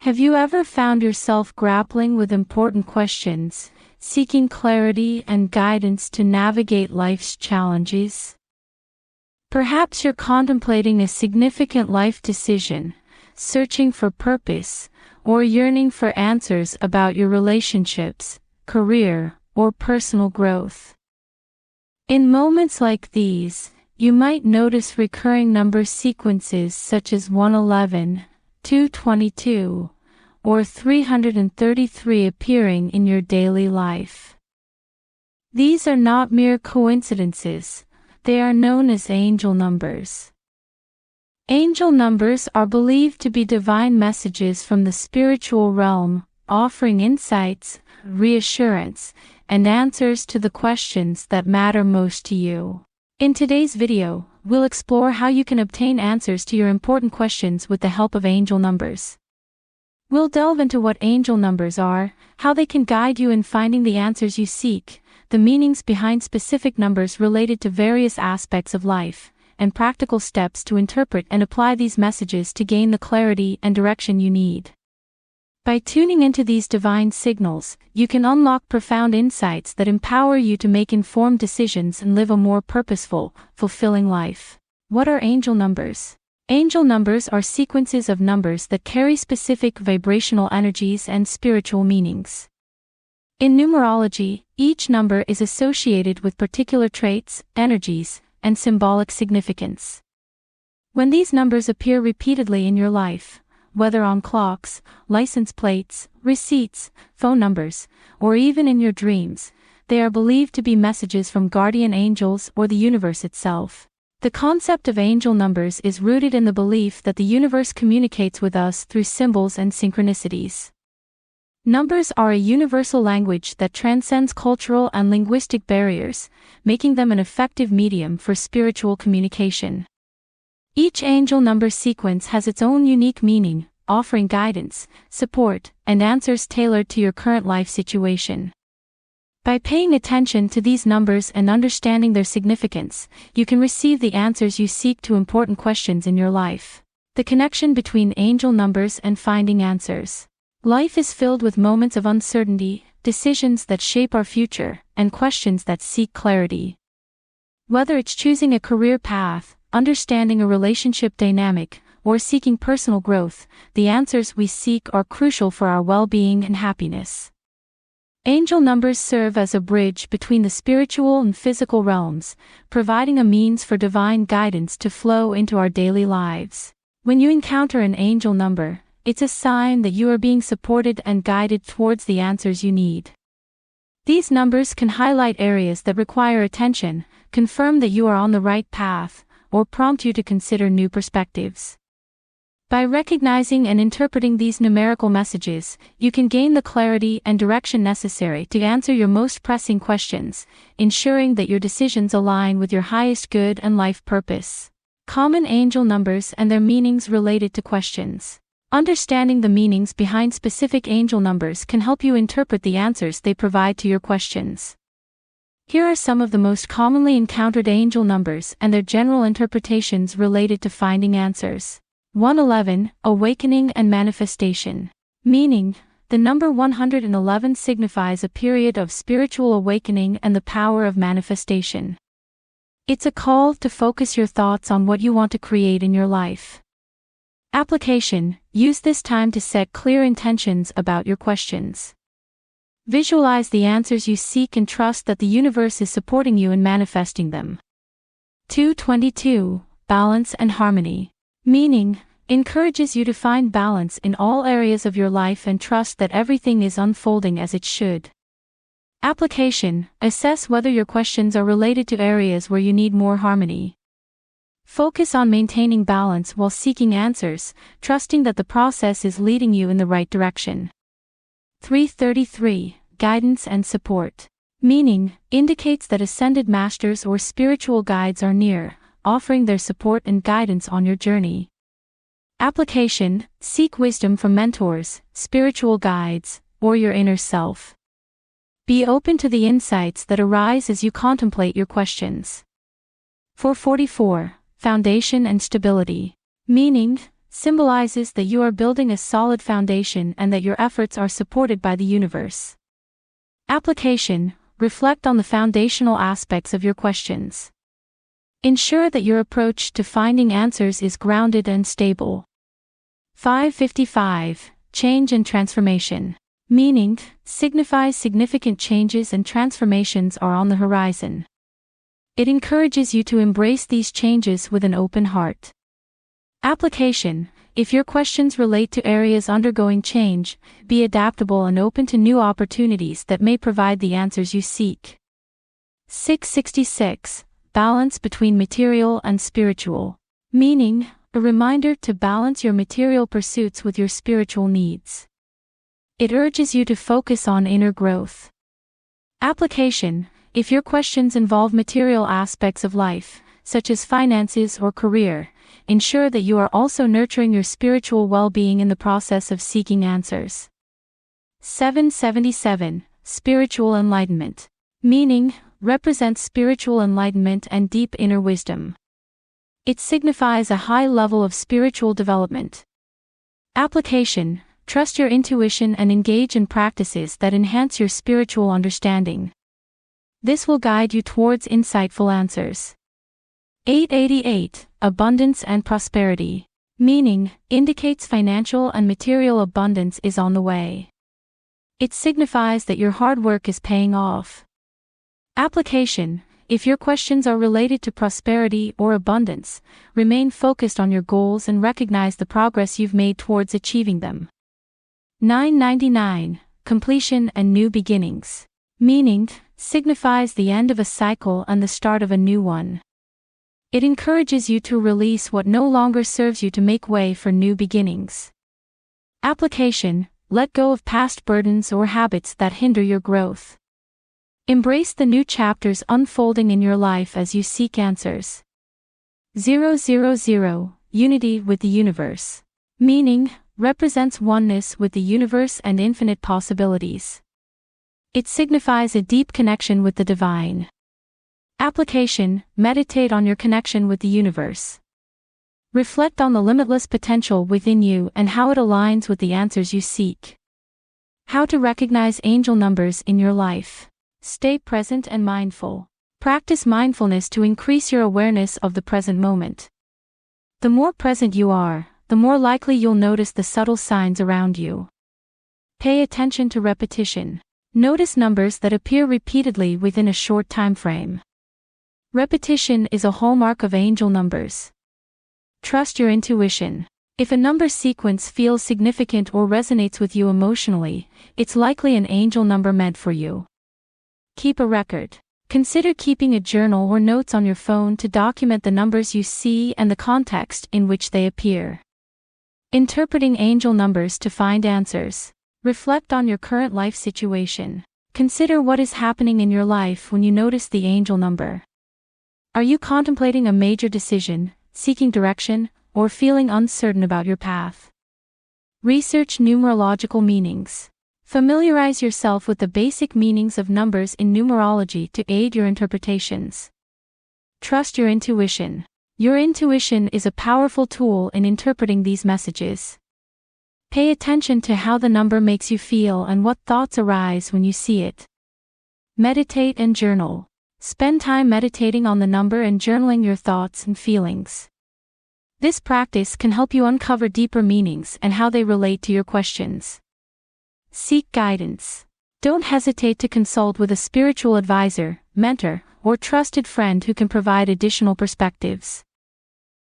Have you ever found yourself grappling with important questions, seeking clarity and guidance to navigate life's challenges? Perhaps you're contemplating a significant life decision, searching for purpose, or yearning for answers about your relationships, career, or personal growth. In moments like these, you might notice recurring number sequences such as 111, 222, or 333 appearing in your daily life. These are not mere coincidences, they are known as angel numbers. Angel numbers are believed to be divine messages from the spiritual realm, offering insights, reassurance, and answers to the questions that matter most to you. In today's video, we'll explore how you can obtain answers to your important questions with the help of angel numbers. We'll delve into what angel numbers are, how they can guide you in finding the answers you seek, the meanings behind specific numbers related to various aspects of life, and practical steps to interpret and apply these messages to gain the clarity and direction you need. By tuning into these divine signals, you can unlock profound insights that empower you to make informed decisions and live a more purposeful, fulfilling life. What are angel numbers? Angel numbers are sequences of numbers that carry specific vibrational energies and spiritual meanings. In numerology, each number is associated with particular traits, energies, and symbolic significance. When these numbers appear repeatedly in your life, whether on clocks, license plates, receipts, phone numbers, or even in your dreams, they are believed to be messages from guardian angels or the universe itself. The concept of angel numbers is rooted in the belief that the universe communicates with us through symbols and synchronicities. Numbers are a universal language that transcends cultural and linguistic barriers, making them an effective medium for spiritual communication. Each angel number sequence has its own unique meaning, offering guidance, support, and answers tailored to your current life situation. By paying attention to these numbers and understanding their significance, you can receive the answers you seek to important questions in your life. The connection between angel numbers and finding answers. Life is filled with moments of uncertainty, decisions that shape our future, and questions that seek clarity. Whether it's choosing a career path, understanding a relationship dynamic, or seeking personal growth, the answers we seek are crucial for our well-being and happiness. Angel numbers serve as a bridge between the spiritual and physical realms, providing a means for divine guidance to flow into our daily lives. When you encounter an angel number, it's a sign that you are being supported and guided towards the answers you need. These numbers can highlight areas that require attention, confirm that you are on the right path, or prompt you to consider new perspectives. By recognizing and interpreting these numerical messages, you can gain the clarity and direction necessary to answer your most pressing questions, ensuring that your decisions align with your highest good and life purpose. Common angel numbers and their meanings related to questions. Understanding the meanings behind specific angel numbers can help you interpret the answers they provide to your questions. Here are some of the most commonly encountered angel numbers and their general interpretations related to finding answers. 111, Awakening and Manifestation. Meaning, the number 111 signifies a period of spiritual awakening and the power of manifestation. It's a call to focus your thoughts on what you want to create in your life. Application: use this time to set clear intentions about your questions. Visualize the answers you seek and trust that the universe is supporting you in manifesting them. 222, Balance and Harmony. Meaning, encourages you to find balance in all areas of your life and trust that everything is unfolding as it should. Application: assess whether your questions are related to areas where you need more harmony. Focus on maintaining balance while seeking answers, trusting that the process is leading you in the right direction. 333, Guidance and Support. Meaning, indicates that ascended masters or spiritual guides are near, offering their support and guidance on your journey. Application: seek wisdom from mentors, spiritual guides, or your inner self. Be open to the insights that arise as you contemplate your questions. 444, Foundation and Stability. Meaning, symbolizes that you are building a solid foundation and that your efforts are supported by the universe. Application: reflect on the foundational aspects of your questions. Ensure that your approach to finding answers is grounded and stable. 555. Change and transformation. Meaning, signifies significant changes and transformations are on the horizon. It encourages you to embrace these changes with an open heart. Application: if your questions relate to areas undergoing change, be adaptable and open to new opportunities that may provide the answers you seek. 666. Balance between material and spiritual. Meaning, a reminder to balance your material pursuits with your spiritual needs. It urges you to focus on inner growth. Application: if your questions involve material aspects of life, such as finances or career, ensure that you are also nurturing your spiritual well-being in the process of seeking answers. 777. Spiritual enlightenment. Meaning, represents spiritual enlightenment and deep inner wisdom. It signifies a high level of spiritual development. Application: trust your intuition and engage in practices that enhance your spiritual understanding. This will guide you towards insightful answers. 888. Abundance and prosperity. Meaning, indicates financial and material abundance is on the way. It signifies that your hard work is paying off. Application: if your questions are related to prosperity or abundance, remain focused on your goals and recognize the progress you've made towards achieving them. 999. Completion and new beginnings. Meaning, signifies the end of a cycle and the start of a new one. It encourages you to release what no longer serves you to make way for new beginnings. Application: let go of past burdens or habits that hinder your growth. Embrace the new chapters unfolding in your life as you seek answers. 000. Unity with the universe. Meaning, represents oneness with the universe and infinite possibilities. It signifies a deep connection with the divine. Application: meditate on your connection with the universe. Reflect on the limitless potential within you and how it aligns with the answers you seek. How to recognize angel numbers in your life. Stay present and mindful. Practice mindfulness to increase your awareness of the present moment. The more present you are, the more likely you'll notice the subtle signs around you. Pay attention to repetition. Notice numbers that appear repeatedly within a short time frame. Repetition is a hallmark of angel numbers. Trust your intuition. If a number sequence feels significant or resonates with you emotionally, it's likely an angel number meant for you. Keep a record. Consider keeping a journal or notes on your phone to document the numbers you see and the context in which they appear. Interpreting angel numbers to find answers. Reflect on your current life situation. Consider what is happening in your life when you notice the angel number. Are you contemplating a major decision, seeking direction, or feeling uncertain about your path? Research numerological meanings. Familiarize yourself with the basic meanings of numbers in numerology to aid your interpretations. Trust your intuition. Your intuition is a powerful tool in interpreting these messages. Pay attention to how the number makes you feel and what thoughts arise when you see it. Meditate and journal. Spend time meditating on the number and journaling your thoughts and feelings. This practice can help you uncover deeper meanings and how they relate to your questions. Seek guidance. Don't hesitate to consult with a spiritual advisor, mentor, or trusted friend who can provide additional perspectives.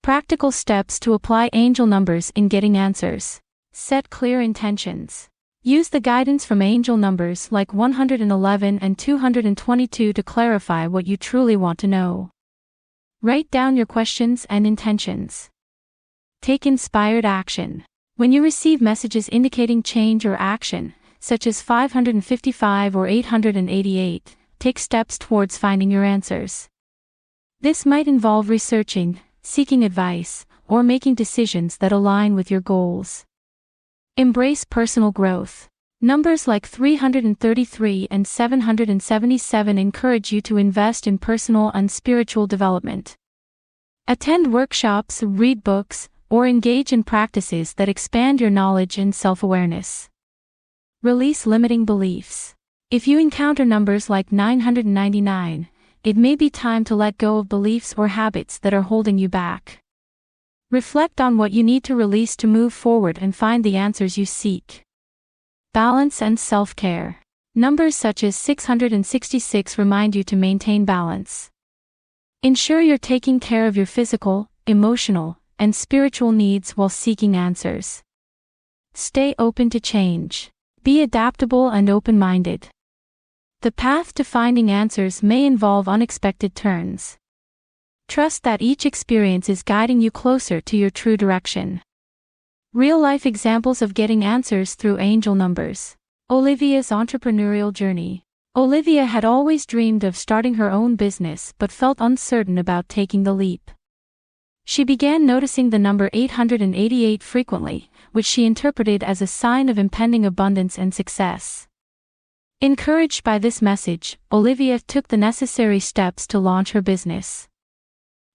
Practical steps to apply angel numbers in getting answers. Set clear intentions. Use the guidance from angel numbers like 111 and 222 to clarify what you truly want to know. Write down your questions and intentions. Take inspired action. When you receive messages indicating change or action, such as 555 or 888, take steps towards finding your answers. This might involve researching, seeking advice, or making decisions that align with your goals. Embrace personal growth. Numbers like 333 and 777 encourage you to invest in personal and spiritual development. Attend workshops, read books, or engage in practices that expand your knowledge and self-awareness. Release limiting beliefs. If you encounter numbers like 999, it may be time to let go of beliefs or habits that are holding you back. Reflect on what you need to release to move forward and find the answers you seek. Balance and self-care. Numbers such as 666 remind you to maintain balance. Ensure you're taking care of your physical, emotional, and spiritual needs while seeking answers. Stay open to change. Be adaptable and open-minded. The path to finding answers may involve unexpected turns. Trust that each experience is guiding you closer to your true direction. Real-life examples of getting answers through angel numbers. Olivia's entrepreneurial journey. Olivia had always dreamed of starting her own business but felt uncertain about taking the leap. She began noticing the number 888 frequently, which she interpreted as a sign of impending abundance and success. Encouraged by this message, Olivia took the necessary steps to launch her business.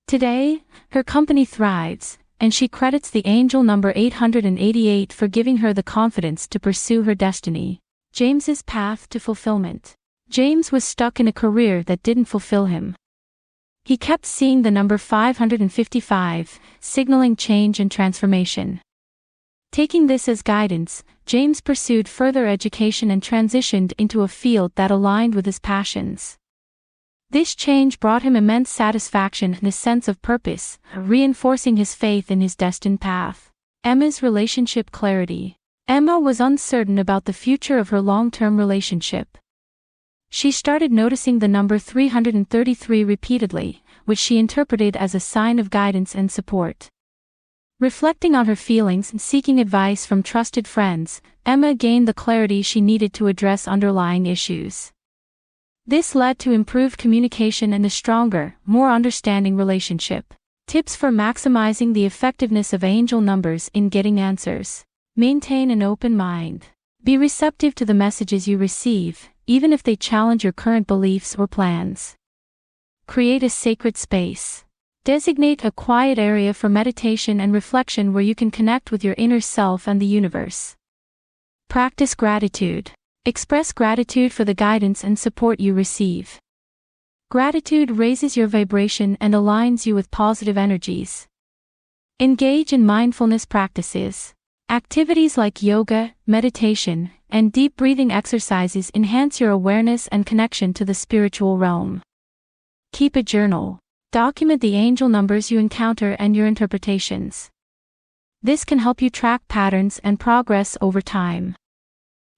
Today, her company thrives, and she credits the angel number 888 for giving her the confidence to pursue her destiny. James's path to fulfillment. James was stuck in a career that didn't fulfill him. He kept seeing the number 555, signaling change and transformation. Taking this as guidance, James pursued further education and transitioned into a field that aligned with his passions. This change brought him immense satisfaction and a sense of purpose, reinforcing his faith in his destined path. Emma's relationship clarity. Emma was uncertain about the future of her long-term relationship. She started noticing the number 333 repeatedly, which she interpreted as a sign of guidance and support. Reflecting on her feelings and seeking advice from trusted friends, Emma gained the clarity she needed to address underlying issues. This led to improved communication and a stronger, more understanding relationship. Tips for maximizing the effectiveness of angel numbers in getting answers. Maintain an open mind. Be receptive to the messages you receive, even if they challenge your current beliefs or plans. Create a sacred space. Designate a quiet area for meditation and reflection where you can connect with your inner self and the universe. Practice gratitude. Express gratitude for the guidance and support you receive. Gratitude raises your vibration and aligns you with positive energies. Engage in mindfulness practices. Activities like yoga, meditation, and deep breathing exercises enhance your awareness and connection to the spiritual realm. Keep a journal. Document the angel numbers you encounter and your interpretations. This can help you track patterns and progress over time.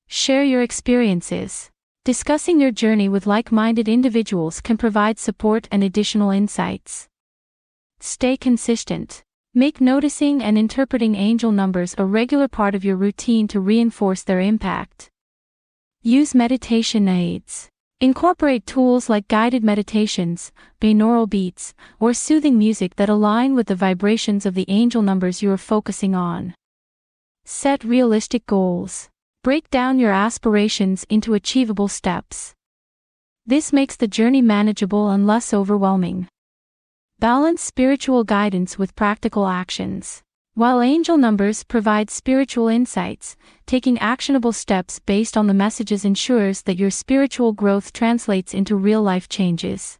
Share your experiences. Discussing your journey with like-minded individuals can provide support and additional insights. Stay consistent. Make noticing and interpreting angel numbers a regular part of your routine to reinforce their impact. Use meditation aids. Incorporate tools like guided meditations, binaural beats, or soothing music that align with the vibrations of the angel numbers you are focusing on. Set realistic goals. Break down your aspirations into achievable steps. This makes the journey manageable and less overwhelming. Balance spiritual guidance with practical actions. While angel numbers provide spiritual insights, taking actionable steps based on the messages ensures that your spiritual growth translates into real-life changes.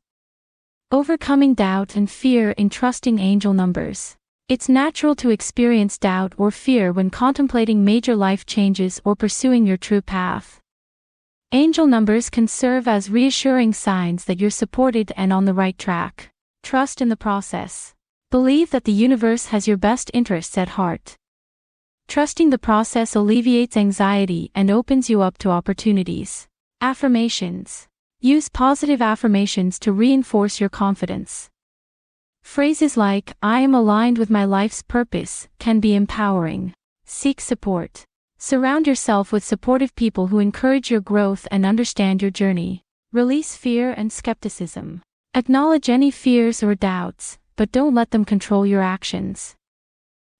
Overcoming doubt and fear in trusting angel numbers. It's natural to experience doubt or fear when contemplating major life changes or pursuing your true path. Angel numbers can serve as reassuring signs that you're supported and on the right track. Trust in the process. Believe that the universe has your best interests at heart. Trusting the process alleviates anxiety and opens you up to opportunities. Affirmations. Use positive affirmations to reinforce your confidence. Phrases like, "I am aligned with my life's purpose," can be empowering. Seek support. Surround yourself with supportive people who encourage your growth and understand your journey. Release fear and skepticism. Acknowledge any fears or doubts, but don't let them control your actions.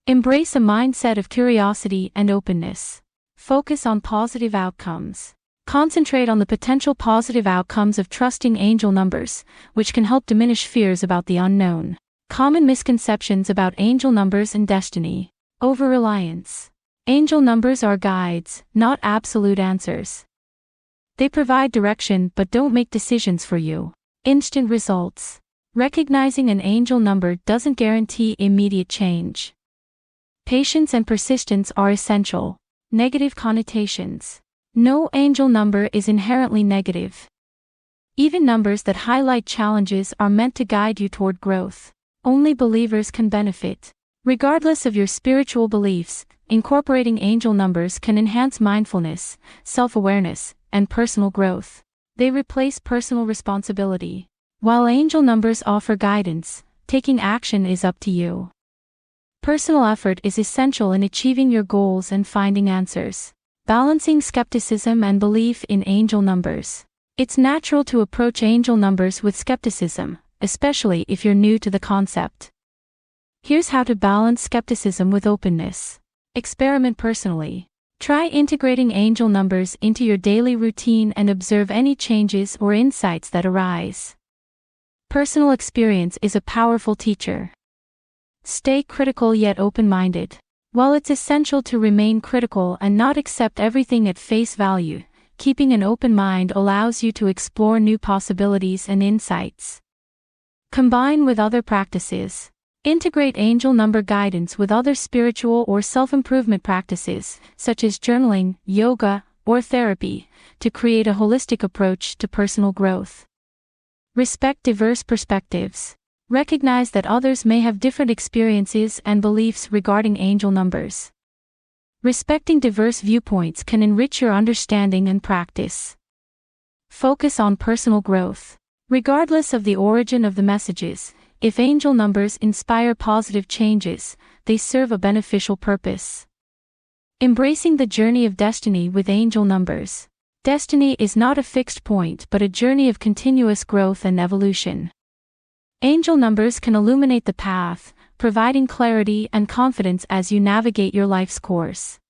Embrace a mindset of curiosity and openness. Focus on positive outcomes. Concentrate on the potential positive outcomes of trusting angel numbers, which can help diminish fears about the unknown. Common misconceptions about angel numbers and destiny. Over-reliance. Angel numbers are guides, not absolute answers. They provide direction but don't make decisions for you. Instant results. Recognizing an angel number doesn't guarantee immediate change. Patience and persistence are essential. Negative connotations. No angel number is inherently negative. Even numbers that highlight challenges are meant to guide you toward growth. Only believers can benefit. Regardless of your spiritual beliefs, incorporating angel numbers can enhance mindfulness, self-awareness, and personal growth. They replace personal responsibility. While angel numbers offer guidance, taking action is up to you. Personal effort is essential in achieving your goals and finding answers. Balancing skepticism and belief in angel numbers. It's natural to approach angel numbers with skepticism, especially if you're new to the concept. Here's how to balance skepticism with openness. Experiment personally. Try integrating angel numbers into your daily routine and observe any changes or insights that arise. Personal experience is a powerful teacher. Stay critical yet open-minded. While it's essential to remain critical and not accept everything at face value, keeping an open mind allows you to explore new possibilities and insights. Combine with other practices. Integrate angel number guidance with other spiritual or self-improvement practices, such as journaling, yoga, or therapy, to create a holistic approach to personal growth. Respect diverse perspectives. Recognize that others may have different experiences and beliefs regarding angel numbers. Respecting diverse viewpoints can enrich your understanding and practice. Focus on personal growth. Regardless of the origin of the messages, if angel numbers inspire positive changes, they serve a beneficial purpose. Embracing the journey of destiny with angel numbers. Destiny is not a fixed point but a journey of continuous growth and evolution. Angel numbers can illuminate the path, providing clarity and confidence as you navigate your life's course.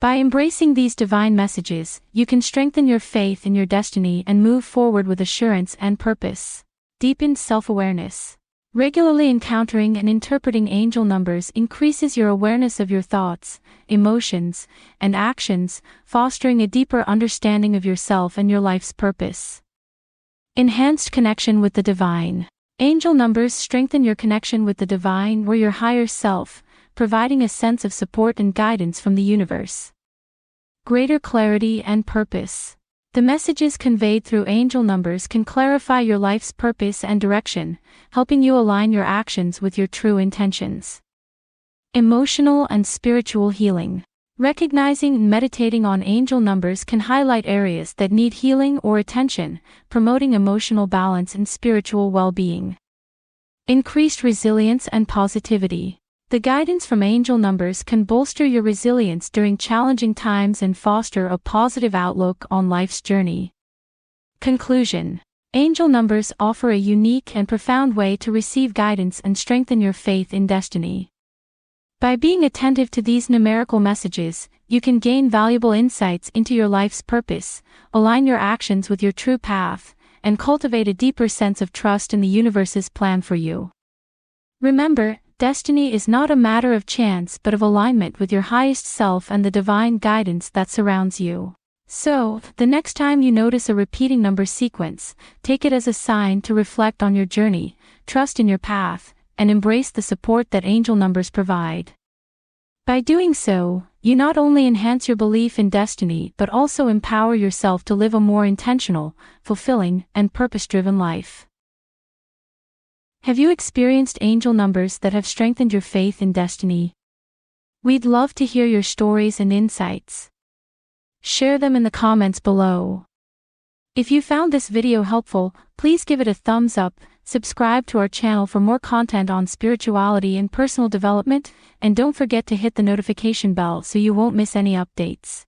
By embracing these divine messages, you can strengthen your faith in your destiny and move forward with assurance and purpose. Deepened self-awareness. Regularly encountering and interpreting angel numbers increases your awareness of your thoughts, emotions, and actions, fostering a deeper understanding of yourself and your life's purpose. Enhanced connection with the divine. Angel numbers strengthen your connection with the divine or your higher self, providing a sense of support and guidance from the universe. Greater clarity and purpose. The messages conveyed through angel numbers can clarify your life's purpose and direction, helping you align your actions with your true intentions. Emotional and spiritual healing. Recognizing and meditating on angel numbers can highlight areas that need healing or attention, promoting emotional balance and spiritual well-being. Increased resilience and positivity. The guidance from angel numbers can bolster your resilience during challenging times and foster a positive outlook on life's journey. Conclusion. Angel numbers offer a unique and profound way to receive guidance and strengthen your faith in destiny. By being attentive to these numerical messages, you can gain valuable insights into your life's purpose, align your actions with your true path, and cultivate a deeper sense of trust in the universe's plan for you. Remember, destiny is not a matter of chance but of alignment with your highest self and the divine guidance that surrounds you. So, the next time you notice a repeating number sequence, take it as a sign to reflect on your journey, trust in your path, and embrace the support that angel numbers provide. By doing so, you not only enhance your belief in destiny but also empower yourself to live a more intentional, fulfilling, and purpose-driven life. Have you experienced angel numbers that have strengthened your faith in destiny? We'd love to hear your stories and insights. Share them in the comments below. If you found this video helpful, please give it a thumbs up, subscribe to our channel for more content on spirituality and personal development, and don't forget to hit the notification bell so you won't miss any updates.